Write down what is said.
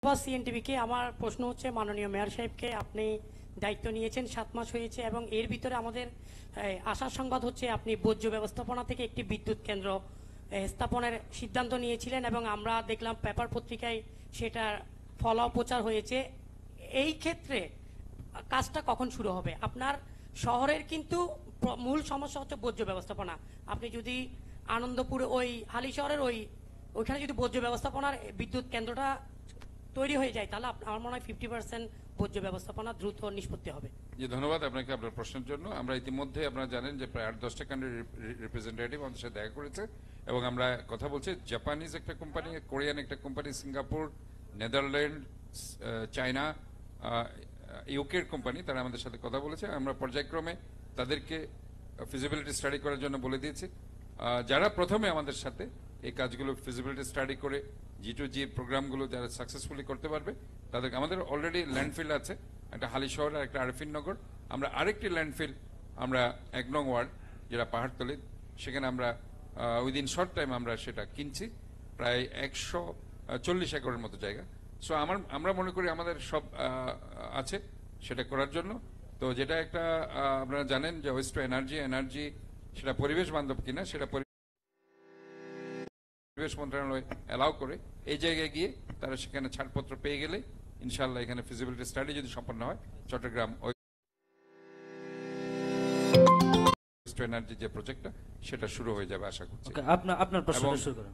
সিএনটিভিকে আমার প্রশ্ন হচ্ছে, মাননীয় মেয়র সাহেবকে, আপনি দায়িত্ব নিয়েছেন 7 মাস হয়েছে এবং এর ভিতরে আমাদের আশার সংবাদ হচ্ছে আপনি বর্জ্য ব্যবস্থাপনা থেকে একটি বিদ্যুৎ কেন্দ্র স্থাপনের সিদ্ধান্ত নিয়েছিলেন এবং আমরা দেখলাম পেপার পত্রিকায় সেটার ফলাও প্রচার হয়েছে। এই ক্ষেত্রে কাজটা কখন শুরু হবে? আপনার শহরের কিন্তু মূল সমস্যা হচ্ছে বর্জ্য ব্যবস্থাপনা। আপনি যদি আনন্দপুর ওই হালি শহরের ওইখানে যদি বর্জ্য ব্যবস্থাপনার বিদ্যুৎ কেন্দ্রটা তৈরি হয়ে যায় তাহলে আমার মনে হয় 50% বর্জ্য ব্যবস্থাপনা দ্রুত নিষ্পত্তি হবে। জি, ধন্যবাদ আপনাকে আপনার প্রশ্নের জন্য। আমরা ইতিমধ্যে আপনারা জানেন যে প্রায় 8-10টা কান্ট্রির রিপ্রেজেন্টেটিভ আমাদের সাথে দেখা করেছে এবং আমরা কথা বলছি। জাপানিজ একটা কোম্পানি, কোরিয়ান একটা কোম্পানি, সিঙ্গাপুর, নেদারল্যান্ড, চায়না, ইউকের কোম্পানি, তারা আমাদের সাথে কথা বলেছে। আমরা পর্যায়ক্রমে তাদেরকে ফিজিবিলিটি স্টাডি করার জন্য বলে দিয়েছি। যারা প্রথমে আমাদের সাথে এই কাজগুলো ফিজিবিলিটি স্টাডি করে G2G প্রোগ্রামগুলো যারা সাকসেসফুলি করতে পারবে তাদেরকে, আমাদের অলরেডি ল্যান্ডফিল আছে একটা হালি শহর আর একটা আরফিন নগর। আমরা আরেকটি ল্যান্ডফিল আমরা 1 নং ওয়ার্ড যেটা পাহাড়তলি, সেখানে আমরা উইদিন শর্ট টাইম আমরা সেটা কিনছি, প্রায় 140 একরের মতো জায়গা। সো আমরা মনে করি আমাদের সব আছে সেটা করার জন্য। তো যেটা একটা আপনারা জানেন যে ওয়েস্ট টু এনার্জি সেটা পরিবেশ বান্ধব কিনা সেটা পরিবেশ মন্ত্রণালয় অ্যালাউ করে এই জায়গায় গিয়ে তারা সেখানে ছাড়পত্র পেয়ে গেলে ইনশাআল্লাহ এখানে ফিজিবিলিটি স্টাডি যদি সম্পন্ন হয় চট্টগ্রাম ওয়েস্ট টু এনার্জি যে প্রজেক্টটা সেটা শুরু হয়ে যাবে আশা করছি। আপনার প্রশ্ন শুরু করুন।